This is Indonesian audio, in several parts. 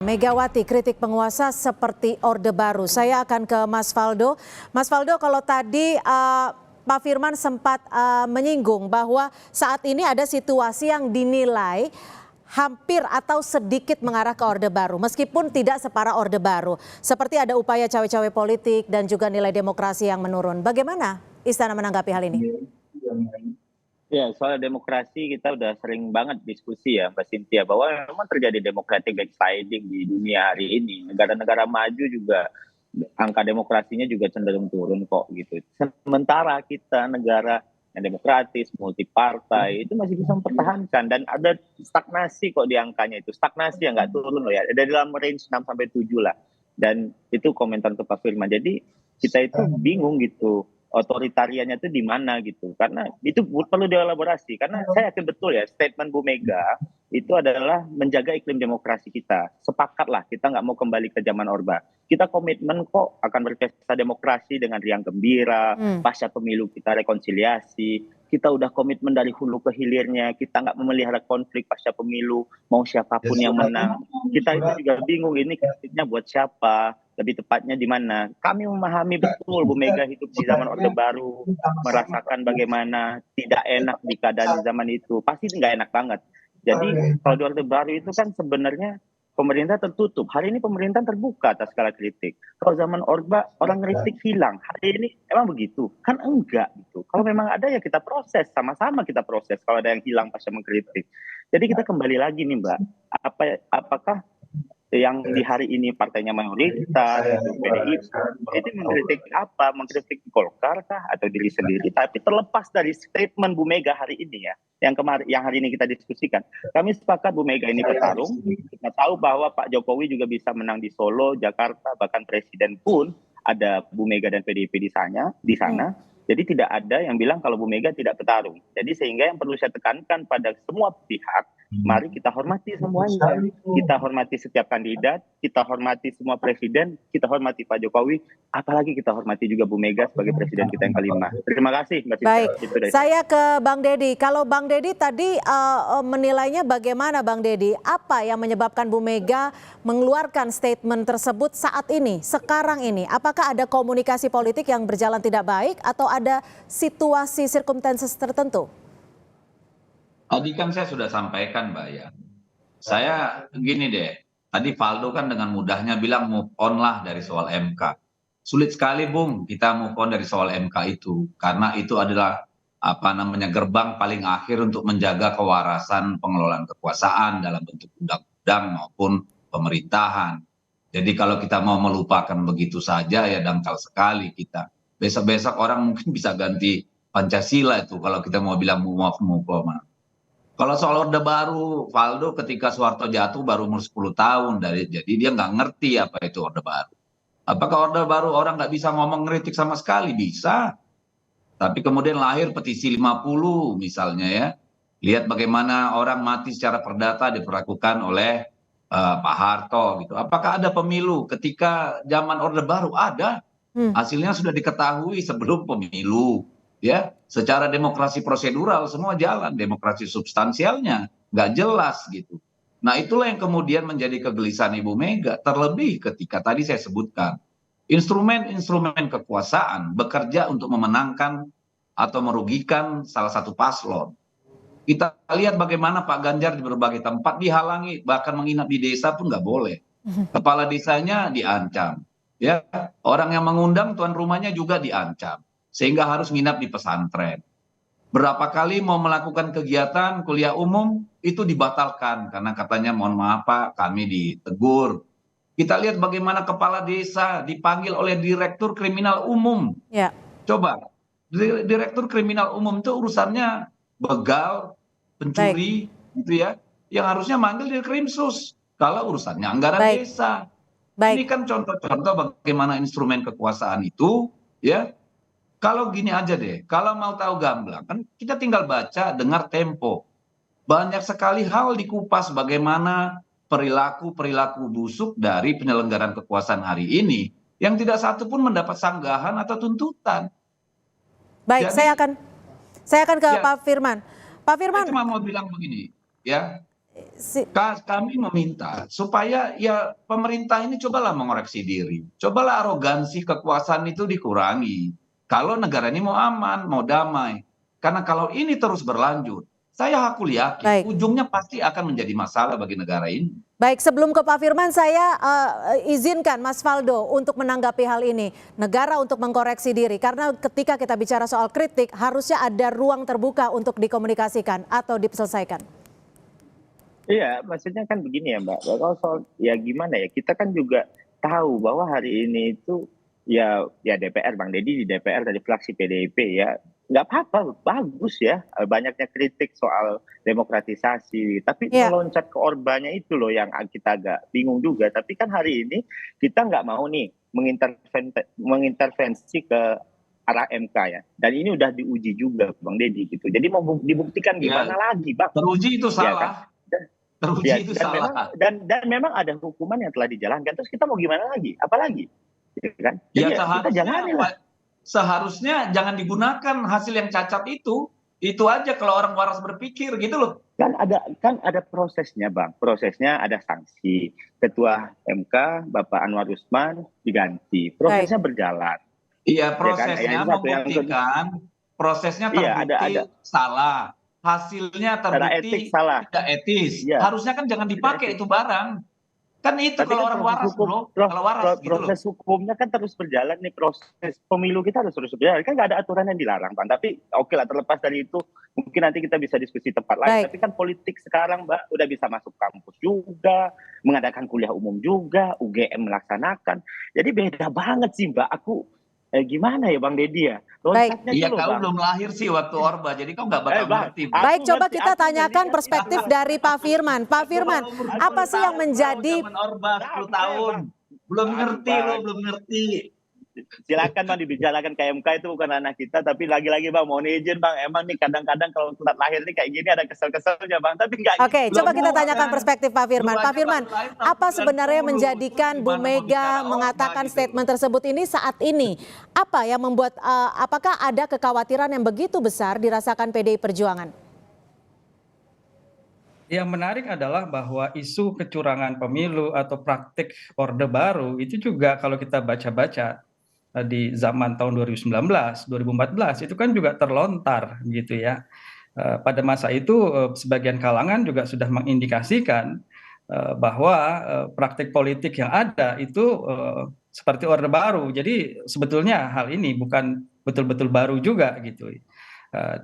Megawati kritik penguasa seperti Orde Baru. Saya akan ke Mas Faldo. Mas Faldo, kalau tadi Pak Firman sempat menyinggung bahwa saat ini ada situasi yang dinilai hampir atau sedikit mengarah ke Orde Baru, meskipun tidak separah Orde Baru. Seperti ada upaya cawe-cawe politik dan juga nilai demokrasi yang menurun. Bagaimana Istana menanggapi hal ini? Ya, soal demokrasi kita udah sering banget diskusi ya Mbak Cynthia, bahwa memang terjadi democratic backsliding di dunia hari ini. Negara-negara maju juga angka demokrasinya juga cenderung turun kok gitu. Sementara kita negara yang demokratis, multi partai itu masih bisa mempertahankan dan ada stagnasi kok di angkanya itu. Stagnasi yang nggak turun loh ya. Ada dalam range 6 sampai 7 lah. Dan itu komentar untuk Pak Firman. Jadi kita itu bingung gitu otoritariannya itu di mana gitu, karena itu perlu dielaborasi, karena saya yakin betul ya statement Bu Mega itu adalah menjaga iklim demokrasi kita. Sepakatlah kita nggak mau kembali ke zaman Orba, kita komitmen kok akan berpesta demokrasi dengan riang gembira, pasca pemilu kita rekonsiliasi, kita udah komitmen dari hulu ke hilirnya, kita nggak memelihara konflik pasca pemilu, mau siapapun yang menang. Kita itu juga bingung ini kritiknya buat siapa, lebih tepatnya di mana. Kami memahami betul Bu Mega hidup di zaman Orde Baru, merasakan bagaimana tidak enak di keadaan zaman itu. Pasti nggak enak banget. Jadi kalau di Orde Baru itu kan sebenarnya pemerintah tertutup. Hari ini pemerintah terbuka atas segala kritik. Kalau zaman Orba orang kritik hilang. Hari ini emang begitu? Kan enggak gitu. Kalau memang ada ya kita proses, sama-sama kita proses kalau ada yang hilang pasca mengkritik. Jadi kita kembali lagi nih Mbak, apakah yang di hari ini partainya mayoritas, PDIP, itu mengkritik apa? Mengkritik Golkar kah atau diri sendiri? Tapi terlepas dari statement Bu Mega hari ini ya, yang hari ini kita diskusikan, kami sepakat Bu Mega ini petarung. Kita tahu bahwa Pak Jokowi juga bisa menang di Solo, Jakarta, bahkan Presiden pun ada Bu Mega dan PDIP di sana. Jadi tidak ada yang bilang kalau Bu Mega tidak petarung. Jadi sehingga yang perlu saya tekankan pada semua pihak, mari kita hormati semuanya. Kita hormati setiap kandidat, kita hormati semua presiden, kita hormati Pak Jokowi, apalagi kita hormati juga Bu Mega sebagai presiden kita yang kelima. Terima kasih Mbak Cinta. Baik, saya ke Bang Deddy. Kalau Bang Deddy tadi menilainya bagaimana Bang Deddy? Apa yang menyebabkan Bu Mega mengeluarkan statement tersebut saat ini, sekarang ini? Apakah ada komunikasi politik yang berjalan tidak baik atau ada situasi circumstances tertentu? Tadi kan saya sudah sampaikan Mbak ya. Saya gini deh, tadi Faldo kan dengan mudahnya bilang move on lah dari soal MK. Sulit sekali Bung kita move on dari soal MK itu. Karena itu adalah gerbang paling akhir untuk menjaga kewarasan pengelolaan kekuasaan dalam bentuk undang-undang maupun pemerintahan. Jadi kalau kita mau melupakan begitu saja ya dangkal sekali kita. Besok-besok orang mungkin bisa ganti Pancasila itu kalau kita mau bilang move on. Kalau soal Orde Baru, Faldo ketika Soeharto jatuh baru umur 10 tahun. Jadi dia nggak ngerti apa itu Orde Baru. Apakah Orde Baru orang nggak bisa ngomong kritik sama sekali? Bisa. Tapi kemudian lahir petisi 50 misalnya ya. Lihat bagaimana orang mati secara perdata diperlakukan oleh Pak Harto gitu. Apakah ada pemilu ketika zaman Orde Baru? Ada. Hasilnya sudah diketahui sebelum pemilu. Ya, secara demokrasi prosedural semua jalan, demokrasi substansialnya nggak jelas gitu. Nah itulah yang kemudian menjadi kegelisahan Ibu Mega, terlebih ketika tadi saya sebutkan instrumen-instrumen kekuasaan bekerja untuk memenangkan atau merugikan salah satu paslon. Kita lihat bagaimana Pak Ganjar di berbagai tempat dihalangi, bahkan menginap di desa pun nggak boleh. Kepala desanya diancam, ya orang yang mengundang tuan rumahnya juga diancam. Sehingga harus nginap di pesantren. Berapa kali mau melakukan kegiatan kuliah umum itu dibatalkan karena katanya mohon maaf Pak kami ditegur. Kita lihat bagaimana kepala desa dipanggil oleh direktur kriminal umum. Ya. Coba direktur kriminal umum itu urusannya begal, pencuri gitu ya. Yang harusnya manggil di Krimsus kalau urusannya anggaran desa. Ini kan contoh-contoh bagaimana instrumen kekuasaan itu ya. Kalau gini aja deh, kalau mau tahu gamblang, kan kita tinggal baca, dengar Tempo. Banyak sekali hal dikupas bagaimana perilaku-perilaku busuk dari penyelenggaraan kekuasaan hari ini, yang tidak satu pun mendapat sanggahan atau tuntutan. Baik, jadi, saya akan ke Pak Firman. Pak Firman. Saya cuma mau bilang begini, ya. Kami meminta supaya ya pemerintah ini cobalah mengoreksi diri. Cobalah arogansi kekuasaan itu dikurangi. Kalau negara ini mau aman, mau damai. Karena kalau ini terus berlanjut, saya yakin Baik. ujungnya pasti akan menjadi masalah bagi negara ini. Baik, sebelum ke Pak Firman, saya izinkan Mas Faldo untuk menanggapi hal ini. Negara untuk mengkoreksi diri, karena ketika kita bicara soal kritik, harusnya ada ruang terbuka untuk dikomunikasikan atau diselesaikan. Iya, maksudnya kan begini ya Mbak, kalau soal ya gimana ya, kita kan juga tahu bahwa hari ini itu ya DPR, Bang Deddy di DPR dari fraksi PDIP ya, nggak apa-apa, bagus ya, banyaknya kritik soal demokratisasi, tapi Iya. meloncat ke Orbannya itu loh yang kita agak bingung juga. Tapi kan hari ini kita nggak mau nih mengintervensi ke arah MK ya, dan ini udah diuji juga Bang Deddy gitu. Jadi mau dibuktikan gimana lagi Bang? Teruji itu Ya kan? salah. Teruji Ya, itu dan salah. memang ada hukuman yang telah dijalankan. Terus kita mau gimana lagi? Apalagi, ya kan? Ya Jadi kita jalanin lah. seharusnya jangan digunakan hasil yang cacat itu. Itu aja kalau orang waras berpikir gitu loh. Kan ada prosesnya Bang. Prosesnya ada sanksi. Ketua MK Bapak Anwar Usman diganti. Prosesnya berjalan. Iya, Ya kan? prosesnya Yang satu, yang membuktikan prosesnya Iya, terbukti salah. Hasilnya secara terbukti etik salah. tidak etis. Iya. Harusnya kan jangan dipakai itu barang. Kan itu Tapi kalau kan orang proses waras, hukum, bro. Kalau waras gitu loh. proses hukumnya kan terus berjalan nih, proses pemilu kita harus terus berjalan. Kan nggak ada aturan yang dilarang, Bang. Tapi oke lah, terlepas dari itu, mungkin nanti kita bisa diskusi tempat lain. Baik. Tapi kan politik sekarang, Mbak, udah bisa masuk kampus juga, mengadakan kuliah umum juga, UGM melaksanakan. Jadi beda banget sih, Mbak. Aku gimana ya, Bang Deddy ya? Loncatnya Iya, tuh loh, kau Bang. belum lahir sih waktu Orba, jadi kau nggak bakal Bang, ngerti. Bro. aku Baik, coba ngerti, kita aku tanyakan ngerti. perspektif dari Pak Firman. Pak Firman, apa sih yang menjadi Zaman Orba 10 tahun. Belum ngerti lo, belum ngerti. Silakan Bang dibicarakan ke MK, itu bukan ranah kita. Tapi lagi-lagi Bang, mohon izin Bang, emang nih kadang-kadang kalau telat lahir nih kayak gini ada kesel-keselnya Bang. Tapi enggak. Oke, Belum coba kita mau, tanyakan kan? perspektif Pak Firman. Dua Pak aja Firman, baru lahir tahun apa sebenarnya 90. menjadikan Bu Gimana mau Mega bicara mengatakan Orba gitu? statement tersebut ini saat ini? Apa yang membuat, apakah ada kekhawatiran yang begitu besar dirasakan PDI Perjuangan? Yang menarik adalah bahwa isu kecurangan pemilu atau praktik Orde Baru itu juga kalau kita baca-baca di zaman tahun 2019, 2014 itu kan juga terlontar gitu ya. Pada masa itu sebagian kalangan juga sudah mengindikasikan bahwa praktik politik yang ada itu seperti Orde Baru. Jadi sebetulnya hal ini bukan betul-betul baru juga gitu.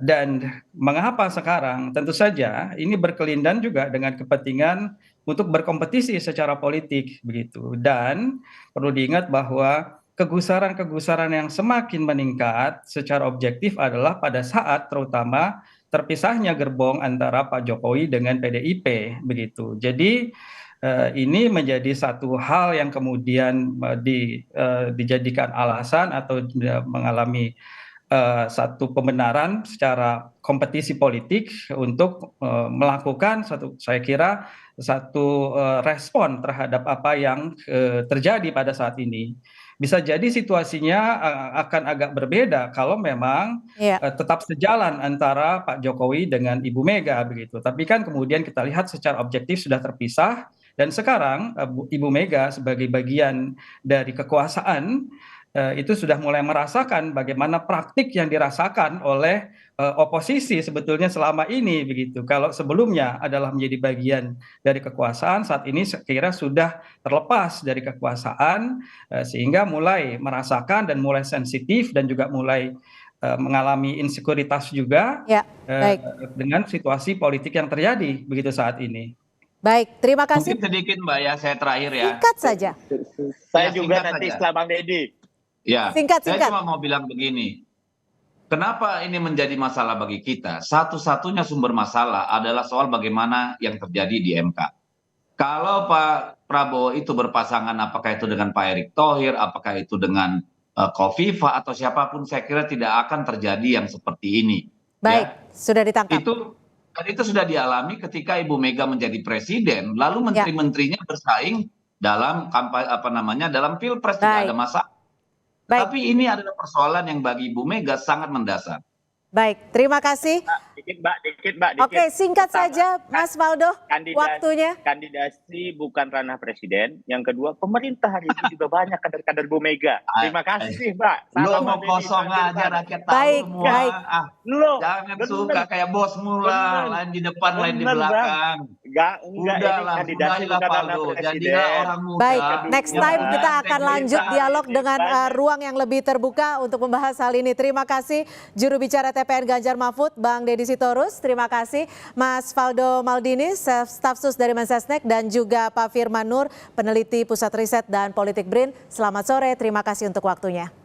Dan mengapa sekarang? Tentu saja ini berkelindan juga dengan kepentingan untuk berkompetisi secara politik begitu. Dan perlu diingat bahwa kegusaran-kegusaran yang semakin meningkat secara objektif adalah pada saat terutama terpisahnya gerbong antara Pak Jokowi dengan PDIP begitu. Jadi ini menjadi satu hal yang kemudian dijadikan alasan atau mengalami satu pembenaran secara kompetisi politik untuk melakukan saya kira satu respon terhadap apa yang terjadi pada saat ini. Bisa jadi situasinya akan agak berbeda kalau memang tetap sejalan antara Pak Jokowi dengan Ibu Mega begitu. Tapi kan kemudian kita lihat secara objektif sudah terpisah dan sekarang Ibu Mega sebagai bagian dari kekuasaan itu sudah mulai merasakan bagaimana praktik yang dirasakan oleh oposisi sebetulnya selama ini begitu. Kalau sebelumnya adalah menjadi bagian dari kekuasaan, saat ini saya kira sudah terlepas dari kekuasaan sehingga mulai merasakan dan mulai sensitif dan juga mulai mengalami insekuritas juga dengan situasi politik yang terjadi begitu saat ini. Baik, terima kasih. Mungkin sedikit Mbak ya, saya terakhir ya. Singkat saja. Saya juga nanti setelah Bang Deddy. Ya, singkat. Saya cuma mau bilang begini. Kenapa ini menjadi masalah bagi kita? Satu-satunya sumber masalah adalah soal bagaimana yang terjadi di MK. Kalau Pak Prabowo itu berpasangan, apakah itu dengan Pak Erick Thohir, apakah itu dengan Kofifa atau siapapun, saya kira tidak akan terjadi yang seperti ini. Baik, sudah ditangkap. Itu sudah dialami ketika Ibu Mega menjadi presiden, lalu menteri-menterinya bersaing dalam kampanye dalam pilpres, tidak ada masalah. Tapi ini adalah persoalan yang bagi Ibu Mega sangat mendasar. Baik, terima kasih dikit Mbak. Oke, singkat Pertama, saja Mas Faldo, waktunya. Kandidasi bukan ranah presiden. Yang kedua, pemerintah hari ini juga banyak kader-kader Bu Mega. Terima kasih Mbak. Lu Salam mau Mbak kosong Denny, aja rakyat tahu Baik, semua. baik. Loh, Jangan bener. suka kayak bos mula, Bener. lain di depan, lain di Bener, Bang. belakang. Enggak Udahlah, ini kandidasi sudahilah bukan ranah Faldo. presiden. Jadilah orang muda. Baik, next yang time punya kita akan integritas. lanjut dialog ini dengan banyak. ruang yang lebih terbuka untuk membahas hal ini. Terima kasih juru bicara TPN Ganjar Mahfud, Bang Deddy Sitorus. Terima kasih Mas Faldo Maldini, staf sus dari Mensesnek, dan juga Pak Firman Nur, peneliti Pusat Riset dan Politik BRIN. Selamat sore, terima kasih untuk waktunya.